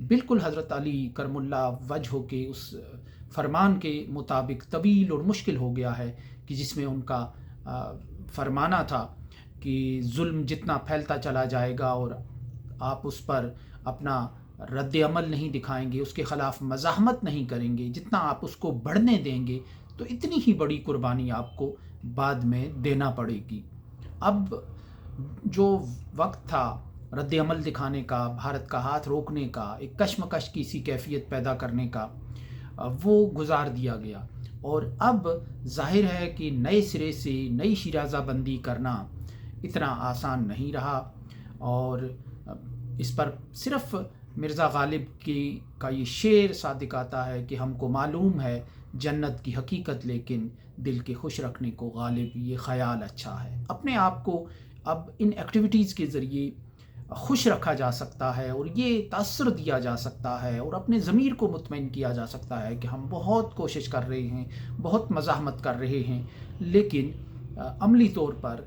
بالکل حضرت علی کرم اللہ وجہ کے اس فرمان کے مطابق طویل اور مشکل ہو گیا ہے کہ جس میں ان کا فرمانا تھا کہ ظلم جتنا پھیلتا چلا جائے گا اور آپ اس پر اپنا رد عمل نہیں دکھائیں گے، اس کے خلاف مزاحمت نہیں کریں گے، جتنا آپ اس کو بڑھنے دیں گے تو اتنی ہی بڑی قربانی آپ کو بعد میں دینا پڑے گی۔ اب جو وقت تھا رد عمل دکھانے کا، بھارت کا ہاتھ روکنے کا، ایک کشمکش کی سی کیفیت پیدا کرنے کا، وہ گزار دیا گیا، اور اب ظاہر ہے کہ نئے سرے سے نئی شیرازہ بندی کرنا اتنا آسان نہیں رہا، اور اس پر صرف مرزا غالب کا یہ شعر صادق آتا ہے کہ ہم کو معلوم ہے جنت کی حقیقت، لیکن دل کے خوش رکھنے کو غالب یہ خیال اچھا ہے۔ اپنے آپ کو اب ان ایکٹیویٹیز کے ذریعے خوش رکھا جا سکتا ہے اور یہ تاثر دیا جا سکتا ہے اور اپنے ضمیر کو مطمئن کیا جا سکتا ہے کہ ہم بہت کوشش کر رہے ہیں، بہت مزاحمت کر رہے ہیں، لیکن عملی طور پر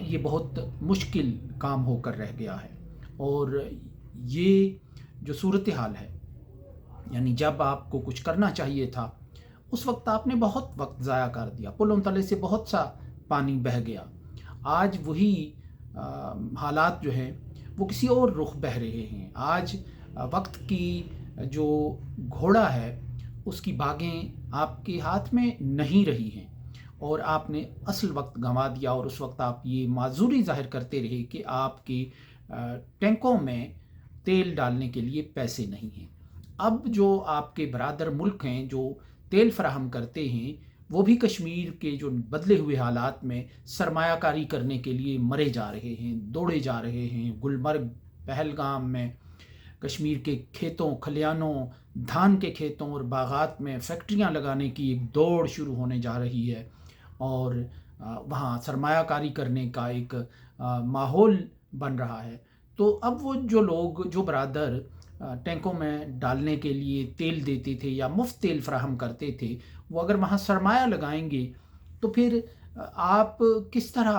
یہ بہت مشکل کام ہو کر رہ گیا ہے۔ اور یہ جو صورتحال ہے، یعنی جب آپ کو کچھ کرنا چاہیے تھا اس وقت آپ نے بہت وقت ضائع کر دیا، پلوں تلے سے بہت سا پانی بہہ گیا۔ آج وہی حالات جو ہیں وہ کسی اور رخ بہہ رہے ہیں۔ آج وقت کی جو گھوڑا ہے اس کی باگیں آپ کے ہاتھ میں نہیں رہی ہیں، اور آپ نے اصل وقت گنوا دیا، اور اس وقت آپ یہ معذوری ظاہر کرتے رہے کہ آپ کے ٹینکوں میں تیل ڈالنے کے لیے پیسے نہیں ہیں۔ اب جو آپ کے برادر ملک ہیں جو تیل فراہم کرتے ہیں، وہ بھی کشمیر کے جو بدلے ہوئے حالات میں سرمایہ کاری کرنے کے لیے مرے جا رہے ہیں، دوڑے جا رہے ہیں۔ گلمرگ، پہلگام میں کشمیر کے کھیتوں، کھلیانوں، دھان کے کھیتوں اور باغات میں فیکٹریاں لگانے کی ایک دوڑ شروع ہونے جا رہی ہے، اور وہاں سرمایہ کاری کرنے کا ایک ماحول بن رہا ہے۔ تو اب وہ جو لوگ، جو برادر ٹینکوں میں ڈالنے کے لیے تیل دیتے تھے یا مفت تیل فراہم کرتے تھے، وہ اگر وہاں سرمایہ لگائیں گے تو پھر آپ کس طرح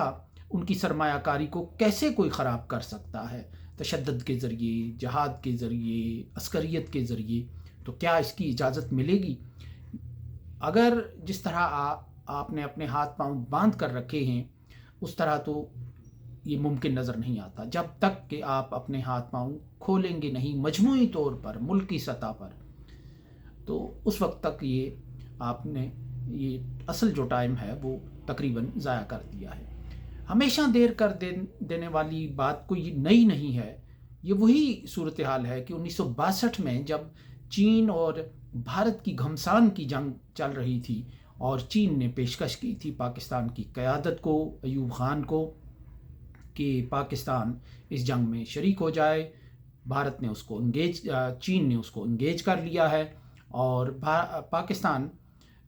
ان کی سرمایہ کاری کو کیسے کوئی خراب کر سکتا ہے؟ تشدد کے ذریعے، جہاد کے ذریعے، عسکریت کے ذریعے، تو کیا اس کی اجازت ملے گی؟ اگر جس طرح آپ نے اپنے ہاتھ پاؤں باندھ کر رکھے ہیں اس طرح تو یہ ممکن نظر نہیں آتا، جب تک کہ آپ اپنے ہاتھ پاؤں کھولیں گے نہیں مجموعی طور پر، ملکی سطح پر، تو اس وقت تک یہ آپ نے یہ اصل جو ٹائم ہے وہ تقریباً ضائع کر دیا ہے۔ ہمیشہ دیر کر دینے والی بات کوئی نئی نہیں ہے، یہ وہی صورتحال ہے کہ 1962 میں جب چین اور بھارت کی گھمسان کی جنگ چل رہی تھی، اور چین نے پیشکش کی تھی پاکستان کی قیادت کو، ایوب خان کو، کہ پاکستان اس جنگ میں شریک ہو جائے۔ بھارت نے اس کو چین نے اس کو انگیج کر لیا ہے، اور پاکستان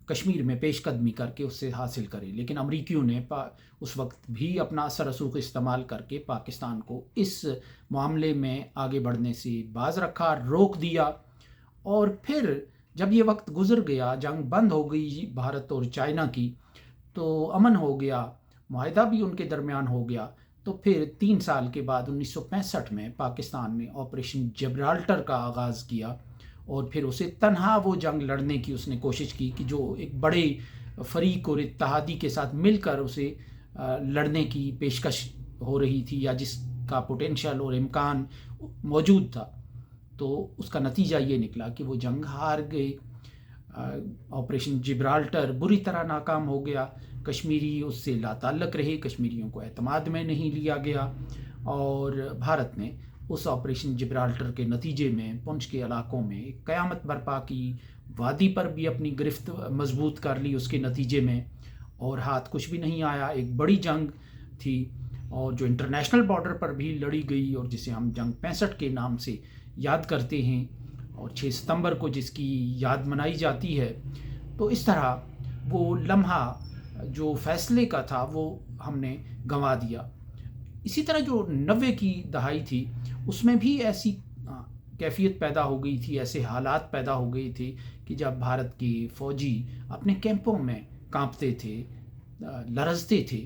کشمیر میں پیش قدمی کر کے اس سے حاصل کرے، لیکن امریکیوں نے اس وقت بھی اپنا اثر رسوخ استعمال کر کے پاکستان کو اس معاملے میں آگے بڑھنے سے باز رکھا، روک دیا۔ اور پھر جب یہ وقت گزر گیا، جنگ بند ہو گئی بھارت اور چائنا کی، تو امن ہو گیا، معاہدہ بھی ان کے درمیان ہو گیا، تو پھر 3 سال کے بعد 1965 میں پاکستان نے آپریشن جبرالٹر کا آغاز کیا، اور پھر اسے تنہا وہ جنگ لڑنے کی اس نے کوشش کی کہ جو ایک بڑے فریق اور اتحادی کے ساتھ مل کر اسے لڑنے کی پیشکش ہو رہی تھی، یا جس کا پوٹینشل اور امکان موجود تھا۔ تو اس کا نتیجہ یہ نکلا کہ وہ جنگ ہار گئے، آپریشن جبرالٹر بری طرح ناکام ہو گیا، کشمیری اس سے لا تعلق رہے، کشمیریوں کو اعتماد میں نہیں لیا گیا، اور بھارت نے اس آپریشن جبرالٹر کے نتیجے میں پنچ کے علاقوں میں ایک قیامت برپا کی، وادی پر بھی اپنی گرفت مضبوط کر لی اس کے نتیجے میں، اور ہاتھ کچھ بھی نہیں آیا۔ ایک بڑی جنگ تھی، اور جو انٹرنیشنل بارڈر پر بھی لڑی گئی، اور جسے ہم جنگ 65 کے نام سے یاد کرتے ہیں، اور 6 ستمبر کو جس کی یاد منائی جاتی ہے۔ تو اس طرح وہ لمحہ جو فیصلے کا تھا وہ ہم نے گنوا دیا۔ اسی طرح جو 90 کی دہائی تھی اس میں بھی ایسی کیفیت پیدا ہو گئی تھی، ایسے حالات پیدا ہو گئے تھے کہ جب بھارت کے فوجی اپنے کیمپوں میں کانپتے تھے، لرزتے تھے،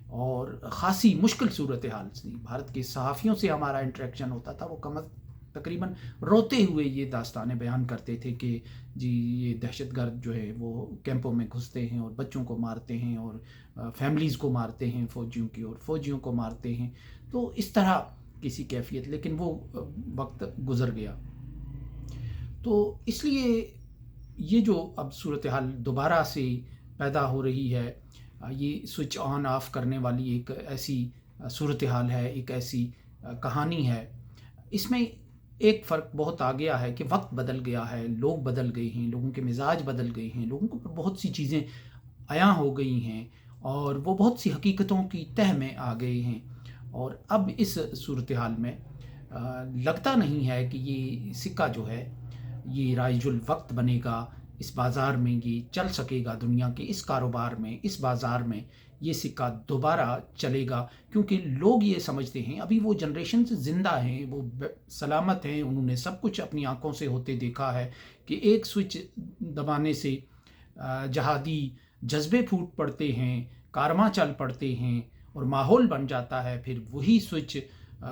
اور خاصی مشکل صورتحال تھی۔ بھارت کے صحافیوں سے ہمارا انٹریکشن ہوتا تھا، وہ کم از تقریباً روتے ہوئے یہ داستانیں بیان کرتے تھے کہ جی یہ دہشت گرد جو ہے وہ کیمپوں میں گھستے ہیں اور بچوں کو مارتے ہیں اور فیملیز کو مارتے ہیں فوجیوں کی، اور فوجیوں کو مارتے ہیں. تو اس طرح کسی کیفیت، لیکن وہ وقت گزر گیا. تو اس لیے یہ جو اب صورتحال دوبارہ سے پیدا ہو رہی ہے، یہ سوئچ آن آف کرنے والی ایک ایسی صورتحال ہے، ایک ایسی کہانی ہے. اس میں ایک فرق بہت آ گیا ہے کہ وقت بدل گیا ہے، لوگ بدل گئے ہیں، لوگوں کے مزاج بدل گئے ہیں، لوگوں کو بہت سی چیزیں عیاں ہو گئی ہیں اور وہ بہت سی حقیقتوں کی تہ میں آ گئے ہیں. اور اب اس صورتحال میں لگتا نہیں ہے کہ یہ سکہ جو ہے یہ رائج الوقت بنے گا، اس بازار میں یہ چل سکے گا، دنیا کے اس کاروبار میں، اس بازار میں یہ سکہ دوبارہ چلے گا. کیونکہ لوگ یہ سمجھتے ہیں، ابھی وہ جنریشن زندہ ہیں، وہ سلامت ہیں، انہوں نے سب کچھ اپنی آنکھوں سے ہوتے دیکھا ہے کہ ایک سوئچ دبانے سے جہادی جذبے پھوٹ پڑتے ہیں، کارواں چل پڑتے ہیں اور ماحول بن جاتا ہے. پھر وہی سوئچ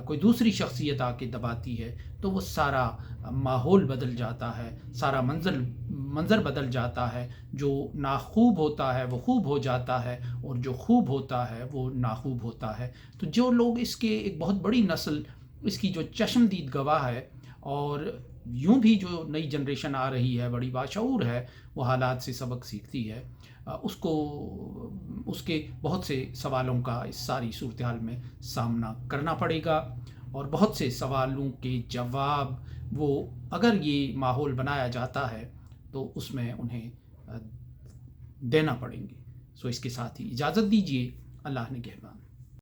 کوئی دوسری شخصیت آ کے دباتی ہے تو وہ سارا ماحول بدل جاتا ہے، سارا منظر بدل جاتا ہے. جو ناخوب ہوتا ہے وہ خوب ہو جاتا ہے، اور جو خوب ہوتا ہے وہ ناخوب ہوتا ہے. تو جو لوگ اس کے ایک بہت بڑی نسل اس کی جو چشمدید گواہ ہے، اور یوں بھی جو نئی جنریشن آ رہی ہے بڑی باشعور ہے، وہ حالات سے سبق سیکھتی ہے، اس کو اس کے بہت سے سوالوں کا اس ساری صورتحال میں سامنا کرنا پڑے گا. اور بہت سے سوالوں کے جواب وہ اگر یہ ماحول بنایا جاتا ہے تو اس میں انہیں دینا پڑیں گے. سو اس کے ساتھ ہی اجازت دیجیے. اللہ نگہبان.